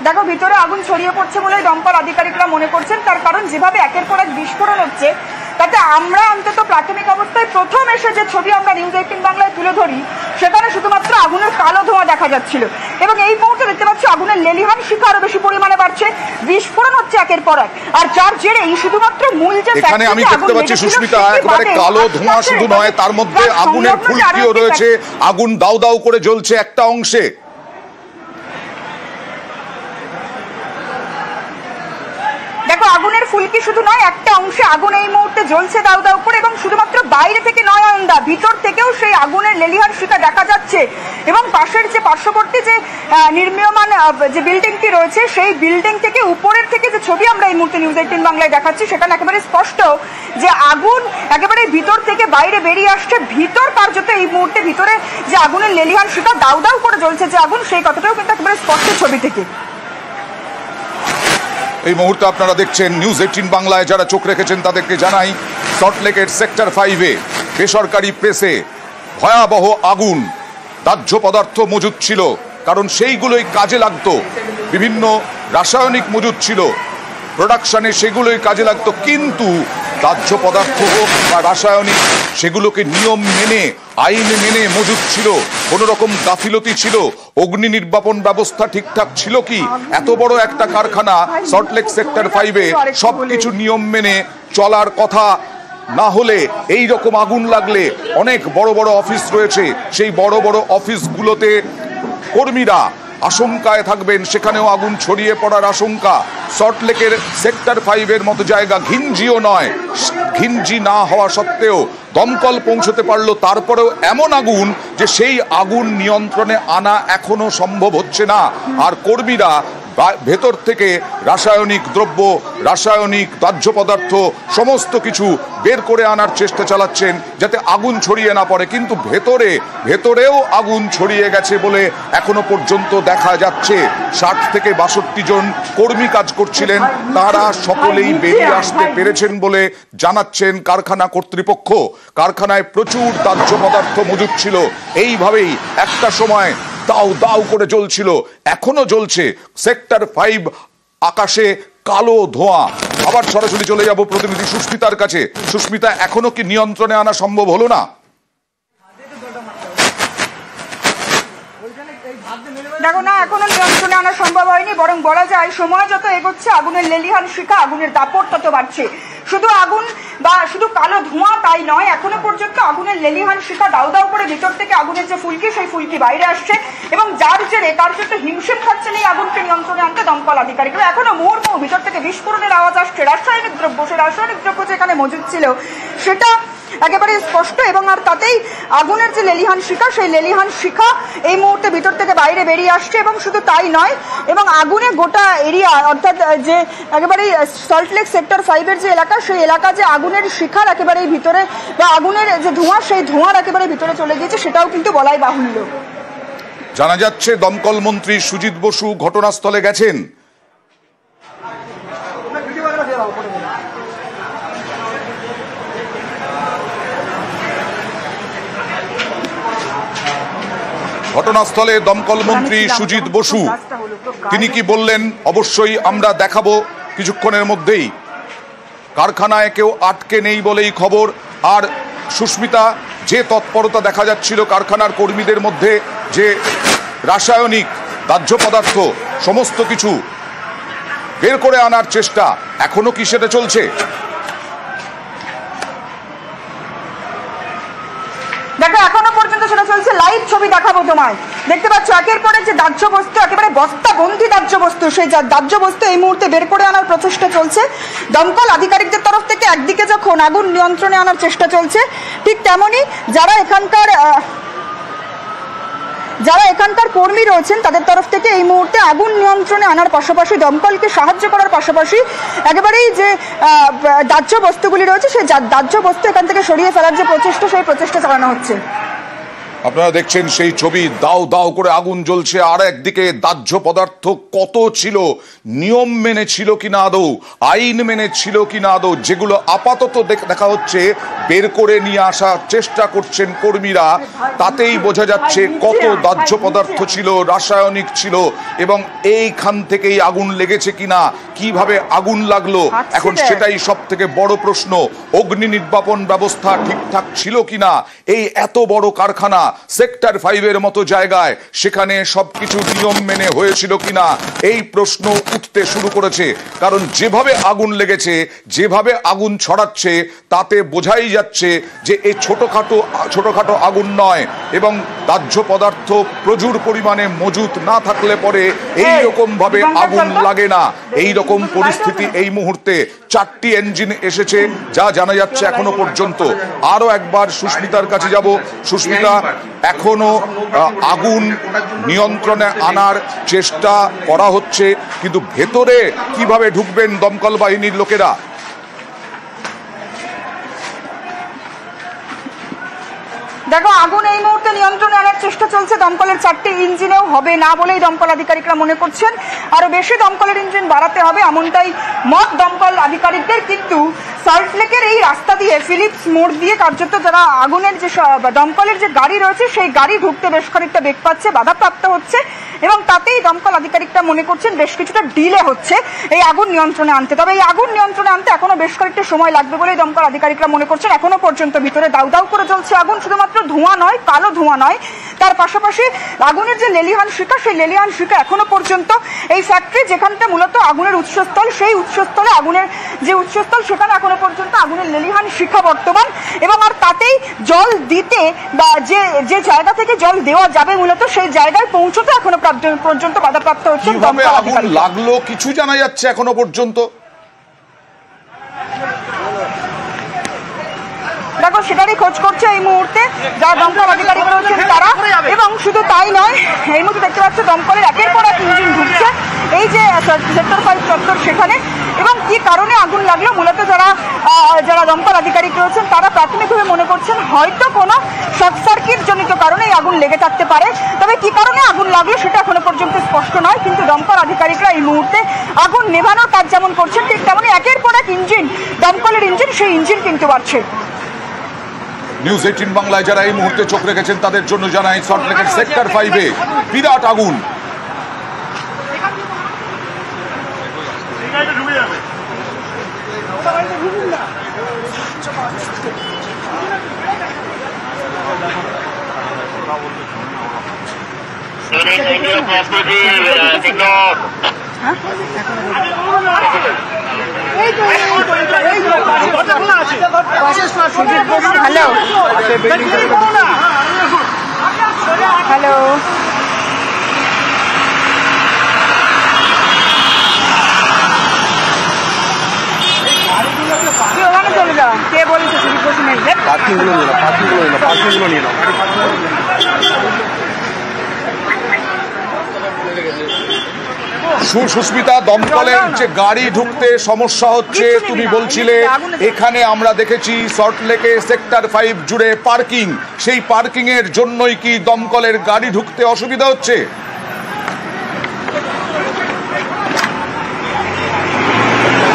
দেখো ভিতরে আগুন ছড়িয়ে পড়ছে বলে দমকল আধিকারিকরা মনে করছেন, তার কারণ যেভাবে একের পর এক বিস্ফোরণ হচ্ছে তাতে আমরা অন্তত প্রাথমিক অবস্থায় প্রথম এসে যে ছবি আমরা নিউজ 18 বাংলায় তুলে ধরি সেখানে শুধুমাত্র আগুনের কালো ধোঁয়া দেখা যাচ্ছিল, এবং এই মুহূর্তে দেখতে পাচ্ছি আগুনের লেলিহান শিখা আরো বেশি পরিমাণে বাড়ছে, বিস্ফোরণ হচ্ছে একের পর এক। আর যার জেরে এই শুধুমাত্র মূল যে এখানে আমি দেখতে পাচ্ছি সুস্মিতা, একেবারে কালো ধোঁয়া শুধু নয়, তার মধ্যে আগুনের ফুলকিও রয়েছে, আগুন দাউ দাউ করে জ্বলছে একটা অংশে। দেখো আগুনের ফুলকি শুধু নয়, একটা অংশে আগুন এই মুহূর্তে জ্বলছে দাউ দাউ করে, এবং শুধুমাত্র বাইরে থেকে নয় অয়নদা, ভিতর থেকেও সেই আগুনের লেলিহান শিখা দেখা যাচ্ছে। এবং পাশের যে পার্শ্ববর্তী যে নির্মীয়মান যে বিল্ডিংটি রয়েছে সেই বিল্ডিং থেকে উপরের থেকে যে ছবি আমরা এই মুহূর্তে নিউজ 18 বাংলায় দেখাচ্ছি সেখানে একেবারে স্পষ্ট যে আগুন একেবারে ভিতর থেকে বাইরে বেরিয়ে আসছে। ভিতর কার্যত এই মুহূর্তে ভিতরে যে আগুনের লেলিহান শিখা দাউ দাউ করে জ্বলছে যে আগুন, সেই কথাটাও কিন্তু একেবারে স্পষ্ট ছবি থেকে। এই মুহূর্তে আপনারা দেখছেন নিউজ 18 বাংলায়, যারা চোখ রেখেছেন তাদেরকে জানাই, সল্টলেকের সেক্টর 5-এ বেসরকারি প্রেসে ভয়াবহ আগুন, দাহ্য পদার্থ মজুদ ছিল, কারণ সেইগুলোই কাজে লাগতো, বিভিন্ন রাসায়নিক মজুদ ছিল প্রোডাকশনে, সেগুলোই কাজে লাগতো, কিন্তু দাহ্য পদার্থ হোক বা রাসায়নিক সেগুলোকে নিয়ম মেনে আইন মেনে মজুদ ছিল, কোন রকম গাফিলতি ছিল, অগ্নি নির্বাপন ব্যবস্থা ঠিকঠাক ছিল কি? এত বড় একটা কারখানা সল্টলেক সেক্টর 5-এ সবকিছু নিয়ম মেনে চলার কথা না হলে এই রকম আগুন লাগলে, অনেক বড় বড় অফিস রয়েছে, সেই বড় বড় অফিসগুলোতে কর্মীরা আশঙ্কায় থাকবেন, সেখানেও আগুন ছড়িয়ে পড়ার আশঙ্কা। সল্টলেকের সেক্টর 5-এর মতো জায়গা ঘিঞ্জিও নয়, ঘিঞ্জি না হওয়া সত্ত্বেও দমকল পৌঁছতে পারলো, তারপরেও এমন আগুন যে সেই আগুন নিয়ন্ত্রণে আনা এখনো সম্ভব হচ্ছে না। আর কর্মীরা ভেতর থেকে রাসায়নিক দ্রব্য, রাসায়নিক দাহ্য পদার্থ সমস্ত কিছু বের করে আনার চেষ্টা চালাচ্ছেন যাতে আগুন ছড়িয়ে না পড়ে, কিন্তু ভেতরেও আগুন ছড়িয়ে গেছে বলে এখনো পর্যন্ত দেখা যাচ্ছে। 60 থেকে 62 জন কর্মী কাজ করছিলেন, তারা সকলেই বেরিয়ে আসতে পেরেছেন বলে জানাচ্ছেন কারখানা কর্তৃপক্ষ। কারখানায় প্রচুর দাহ্য পদার্থ মজুদ ছিল, এইভাবেই একটা সময় দাউ দাউ করে জ্বলছিল, এখনো জ্বলছে সেক্টর 5, আকাশে কালো ধোঁয়া। আবার সরাসরি চলে যাব প্রতিনিধি সুস্মিতার কাছে। সুস্মিতা, এখনো কি নিয়ন্ত্রণে আনা সম্ভব হলো না? দেখো না, এখনো নিয়ন্ত্রণে আনা সম্ভব হয়নি, বরং বলা যায় সময় যত এগোচ্ছে আগুনের লেলিহান শিখা, আগুনের দাপট তত বাড়ছে। শুধু আগুন বা শুধু কালো ধোঁয়া তাই নয়, এখনো পর্যন্ত আগুনের লেলিহান শিখা দাউ দাউ করে ভিতর থেকে আগুনের যে ফুলকি সেই ফুলকি বাইরে আসছে, এবং যার জেরে কার্যত হিমশিম খাচ্ছেন এই আগুনকে নিয়ন্ত্রণে আনতে দমকল আধিকারিকরা। এখনো মুহূর্মুহু ভিতর থেকে বিস্ফোরণের আওয়াজ আসছে, রাসায়নিক দ্রব্য, সেই রাসায়নিক দ্রব্য যেখানে মজুদ ছিল সেটা একেবারে স্পষ্ট, এবং আর তাতেই আগুনের যে লেলিহান শিখা সেই লেলিহান শিখা এই মুহূর্তে ভিতর থেকে বাইরে বেরিয়ে আসছে। এবং শুধু তাই নয়, এবং আগুনে গোটা এরিয়া, অর্থাৎ যে একেবারে সল্টলেক সেক্টর 5-এর যে এলাকা, সেই এলাকা যে আগুনের শিখার একেবারে ভিতরে বা আগুনের যে ধোঁয়া, সেই ধোঁয়ার একেবারে ভিতরে চলে গিয়েছে, সেটাও কিন্তু বলাই বাহুল্য। জানা যাচ্ছে দমকল মন্ত্রী সুজিত বসু ঘটনাস্থলে গেছেন। ঘটনাস্থলে দমকল মন্ত্রী সুজিত বসু, তিনি কি বললেন অবশ্যই আমরা দেখাবো কিছুক্ষণের মধ্যেই। কারখানায় কেউ আটকে নেই বলেই খবর। আর সুস্মিতা, যে তৎপরতা দেখা যাচ্ছিল কারখানার কর্মীদের মধ্যে, যে রাসায়নিক দাহ্য পদার্থ সমস্ত কিছু বের করে আনার চেষ্টা, এখনো কি সেটা চলছে? দেখো এখনো পর্যন্ত সেটা চলছে, লাইভ ছবি দেখাবো তোমায়। দেখতে পাচ্ছ একের পরে যে দাহ্য বস্তু, একেবারে বস্তা বন্দি দাহ্য বস্তু, সেই দাহ্য বস্তু এই মুহূর্তে বের করে আনার প্রচেষ্টা চলছে দমকল আধিকারিকদের তরফ থেকে। একদিকে যখন আগুন নিয়ন্ত্রণে আনার চেষ্টা চলছে, ঠিক তেমনি যারা এখানকার কর্মী রয়েছেন তাদের তরফ থেকে এই মুহূর্তে আগুন নিয়ন্ত্রণে আনার পাশাপাশি, দমকলকে সাহায্য করার পাশাপাশি একেবারেই যে দাহ্য বস্তুগুলি রয়েছে সেই দাহ্য বস্তু এখান থেকে সরিয়ে ফেলার যে প্রচেষ্টা, সেই প্রচেষ্টা চালানো হচ্ছে। আপনারা দেখছেন সেই ছবি, দাও দাও করে আগুন জ্বলছে, আর একদিকে দাহ্য পদার্থ কত ছিল, নিয়ম মেনে ছিল কিনা আদৌ, আইন মেনে ছিল কিনা আদৌ, যেগুলো আপাতত দেখা হচ্ছে বের করে নিয়ে আসার চেষ্টা করছেন কর্মীরা, তাতেই বোঝা যাচ্ছে কত দাহ্য পদার্থ ছিল, রাসায়নিক ছিল, এবং এইখান থেকেই আগুন লেগেছে কিনা, কিভাবে আগুন লাগলো, এখন সেটাই সব থেকে বড় প্রশ্ন। অগ্নি নির্বাপন ব্যবস্থা ঠিকঠাক ছিল কিনা, এই এত বড় কারখানা সেক্টর 5-এর মতো জায়গায়, সেখানে সবকিছু নিয়ম মেনে হয়েছিল কিনা, এই প্রশ্ন উঠতে শুরু করেছে। কারণ যেভাবে আগুন লেগেছে, যেভাবে আগুন ছড়াচ্ছে, তাতে বোঝাই যাচ্ছে যে এই ছোটখাটো আগুন নয়, এবং দাহ্য পদার্থ প্রচুর পরিমাণে মজুত না থাকলে পরে এই রকম ভাবে আগুন লাগে না। এই রকম পরিস্থিতি এই মুহূর্তে 4টি ইঞ্জিন এসেছে যা জানা যাচ্ছে এখনো পর্যন্ত। আরো একবার সুস্মিতার কাছে যাব। সুস্মিতা, এখনো আগুন নিয়ন্ত্রণে আনার চেষ্টা করা হচ্ছে, কিন্তু ভেতরে কিভাবে ঢুকবেন দমকল বাহিনীর লোকেরা? দেখো, আগুন এই মুহূর্তে নিয়ন্ত্রণে আনার চেষ্টা চলছে। দমকলের 4টি ইঞ্জিনেও হবে না বলেই দমকল আধিকারিকরা মনে করছেন। আরো বেশি দমকলের ইঞ্জিন বাড়াতে হবে এমনটাই মত দমকল আধিকারিকদের। কিন্তু সল্টলেকের এই রাস্তা দিয়ে, ফিলিপস মোড় দিয়ে কার্যত যারা আগুনের যে দমকলের যে গাড়ি রয়েছে, সেই গাড়ি ঢুকতে বেশ খানিকটা বেগ পাচ্ছে, বাধাপ্রাপ্ত হচ্ছে, এবং তাতেই দমকল আধিকারিকরা মনে করছেন বেশ কিছুটা ডিলে হচ্ছে এই আগুন নিয়ন্ত্রণে আনতে। তবে এই আগুন নিয়ন্ত্রণে আনতে এখনো বেশ খানিকটা সময় লাগবে বলেই দমকল আধিকারিকরা মনে করছেন। এখনো পর্যন্ত ভিতরে দাউ দাউ করে জ্বলছে আগুন। শুধুমাত্র ধোঁয়া নয়, কালো ধোঁয়া নয়, তার পাশাপাশি আগুনের যে লেলিহান শিখা, সেই লেলিহান শিখা এখনো পর্যন্ত এই ফ্যাক্টরি, যেখানটা মূলত আগুনের উৎসস্থল, সেই উৎসস্থলে আগুনের যে উৎসস্থল, সেখানে এখনো পর্যন্ত আগুনের লেলিহান শিখা বর্তমান। এবং আর তাতেই জল দিতে বা যে জায়গা থেকে জল দেওয়া যাবে মূলত সেই জায়গায় পৌঁছতে এখনো পর্যন্ত বাধাপ্রাপ্ত হচ্ছে। আগুন লাগলো কিছু জানা যাচ্ছে এখনো পর্যন্ত? দেখো, সেটারই খোঁজ করছে এই মুহূর্তে যারা দমকল আধিকারিক রয়েছেন তারা। এবং শুধু তাই নয়, এই মুহূর্তে দেখতে পাচ্ছে দমকলের একের পর এক ইঞ্জিন ঢুকছে এই যে সেক্টর 5 চত্বর সেখানে। এবং কি কারণে আগুন লাগলো, মূলত যারা দমকল আধিকারিক রয়েছেন তারা প্রাথমিকভাবে মনে করছেন হয়তো কোনো শর্ট সার্কিট জনিত কারণে এই আগুন লেগে থাকতে পারে। তবে কি কারণে আগুন লাগলো সেটা এখনো পর্যন্ত স্পষ্ট নয়। কিন্তু দমকল আধিকারিকরা এই মুহূর্তে আগুন নেভানোর কাজ যেমন করছেন, ঠিক তেমনই একের পর এক ইঞ্জিন, দমকলের ইঞ্জিন, সেই ইঞ্জিন কিন্তু বাড়ছে। নিউজ 18 বাংলায় যারা এই মুহূর্তে চোখ রেখেছেন তাদের জন্য জানাই, সল্টলেকের সেক্টর 5-এ বিরাট আগুন। হ্যালো হ্যালো, ওখানে চলে যাও। কে বলেছে সুস্মিতা, দমকলের যে গাড়ি ঢুকতে সমস্যা হচ্ছে তুমি বলছিলে, এখানে আমরা দেখেছি সল্টলেকে সেক্টর 5 জুড়ে পার্কিং, সেই পার্কিং এর জন্যই কি দমকলের গাড়ি ঢুকতে অসুবিধা হচ্ছে?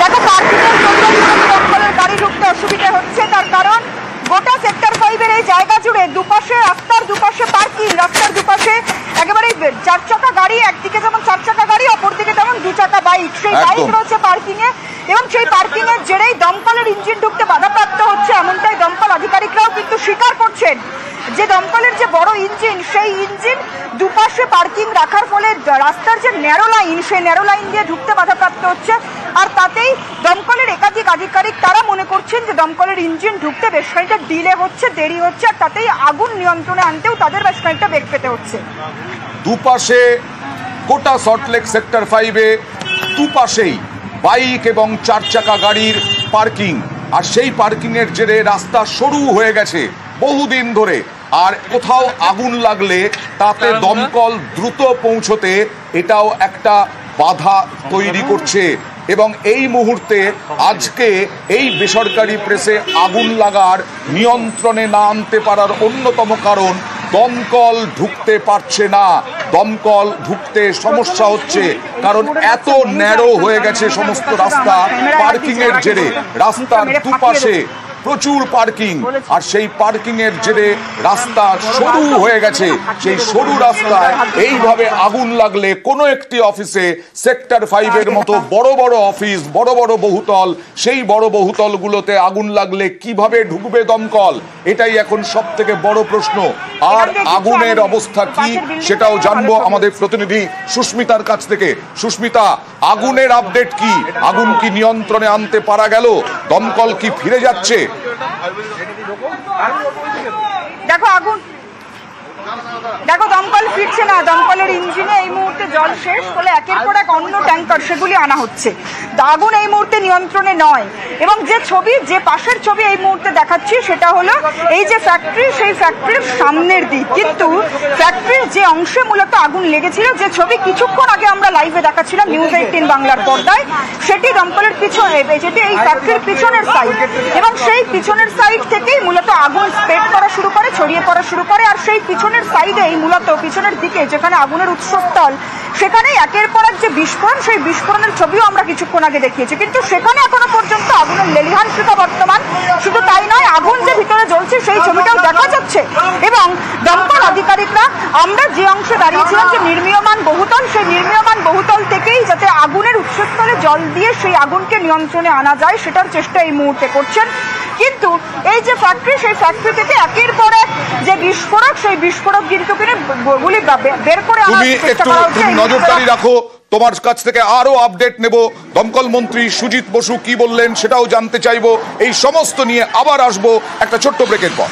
দেখো, পার্কিংয়ের জন্য দমকলের গাড়ি ঢুকতে অসুবিধা হচ্ছে, তার কারণ গোটা সেক্টর 5-এর এই জায়গা জুড়ে দুপাশে, রাস্তার দুপাশে পার্কিং, রাস্তার দুপাশে একেবারে 4 চাকা গাড়ি, একদিকে যেমন 4 চাকা গাড়ি, অপরদিকে তেমন 2 চাকা বাইক, সেই বাইক রয়েছে পার্কিং এ। এবং সেই পার্কিং এর জেরেই দমকলের ইঞ্জিন ঢুকতে বাধাপ্রাপ্ত হচ্ছে, এমনটাই দমকল আধিকারিকরাও কিন্তু স্বীকার করছেন যে দমকলের যে বড় ইঞ্জিন, সেই ইঞ্জিন দুপাশে পার্কিং রাখার ফলে রাস্তার যে ন্যারো লাইন, সেই ন্যারো লাইন দিয়ে ঢুকতে বাধাপ্রাপ্ত হচ্ছে। আর তাতেই দমকলের একাধিক আধিকারিক তারা মনে করছেন যে দমকলের ইঞ্জিন ঢুকতে বেশ খানিকটা ডিলে হচ্ছে, দেরি হচ্ছে, আর তাতেই আগুন নিয়ন্ত্রণে আনতেও তাদের বেশ খানিকটা বেগ পেতে হচ্ছে। দুপাশে গোটা সল্টলেক সেক্টর 5-এ দুপাশেই বাইক এবং 4 চাকা গাড়ির পার্কিং, আর সেই পার্কিং এর জেরে রাস্তা সরু হয়ে গেছে বহুদিন ধরে। আর কোথাও আগুন লাগলে তাতে দমকল দ্রুত পৌঁছতে এটাও একটা বাধা তৈরি করছে। এবং এই মুহূর্তে আজকে এই বেসরকারি প্রেসে আগুন লাগার নিয়ন্ত্রণে না আনতে পারার অন্যতম কারণ দমকল ঢুকতে পারছে না, দমকল ঢুকতে সমস্যা হচ্ছে, কারণ এত ন্যারো হয়ে গেছে সমস্ত রাস্তা পার্কিং এর জেরে। রাস্তার দুপাশে প্রচুর পার্কিং, আর সেই পার্কিং এর জেরে রাস্তা সরু হয়ে গেছে। সেই সরু রাস্তায় এইভাবে আগুন লাগলে কোনো একটি অফিসে, সেক্টর 5 এর মতো বড় বড় অফিস, বড় বড় বহুতল, সেই বড় বহুতলগুলোতে আগুন লাগলে কিভাবে ঢুকবে দমকল? এটাই এখন সব থেকে বড় প্রশ্ন। আর আগুনের অবস্থা কি সেটাও জানবো আমাদের প্রতিনিধি সুস্মিতার কাছ থেকে। সুস্মিতা, আগুনের আপডেট কি? আগুন কি নিয়ন্ত্রণে আনতে পারা গেল? দমকল কি ফিরে যাচ্ছে? দেখো দমকল ফিরছে না, দমকলের ইঞ্জিনে এই মুহূর্তে জল শেষ, ফলে একের পর এক অন্য ট্যাঙ্কার সেগুলি আনা হচ্ছে। আগুন এই মুহূর্তে নিয়ন্ত্রণে নয়। এবং যে পাশের ছবি এই মুহূর্তে দেখাচ্ছি সেটা হলো এই যে ফ্যাক্টরি, সেই ফ্যাক্টরির সামনের দিক। কিন্তু ফ্যাক্টরির যে অংশে মূলত আগুন লেগেছিল, যে ছবি কিছুক্ষণ আগে আমরা লাইভে দেখাচ্ছিলাম নিউজ 18 বাংলার পর্দায়, সেটি দমকলের পিছনে, যেটি এই ফ্যাক্টরির পিছনের সাইড, এবং সেই পিছনের সাইড থেকেই মূলত আগুন স্প্রেড করা শুরু করে, ছড়িয়ে পড়া শুরু করে। আর সেই পিছনের সাইডেই মূলত পিছনের দিকে যেখানে আগুনের উৎসস্থল, সেখানে একের পর এক যে বিস্ফোরণ, সেই বিস্ফোরণের ছবিও আমরা কিছুক্ষণ আগে দেখিয়েছি। কিন্তু সেখানে এখনো পর্যন্ত আগুনের লেলিহান শিখা বর্তমান। শুধু তাই নয়, আগুন যে ভিতরে জ্বলছে সেই ছবিটাও দেখা যাচ্ছে। এবং দমকল আধিকারিকরা, আমরা যে অংশে দাঁড়িয়েছিলাম যে নির্মীয়মান বহুতল, সেই নির্মীয়মান বহুতল থেকেই যাতে আগুনের উৎসস্থলে জল দিয়ে সেই আগুনকে নিয়ন্ত্রণে আনা যায় সেটার চেষ্টা এই মুহূর্তে করছেন। কিন্তু এই যে ফ্যাক্টরি, সেই ফ্যাক্টরি থেকে একের পর এক যে বিস্ফোরক, সেই বিস্ফোরক কিন্তু গুলি বের করে তুমি একটু নজরদারি রাখো, তোমার কাছ থেকে আরো আপডেট নেব। দমকল মন্ত্রী সুজিত বসু কি বললেন সেটাও জানতে চাইবো। এই সমস্ত নিয়ে আবার আসবো একটা ছোট্ট ব্রেকের পর।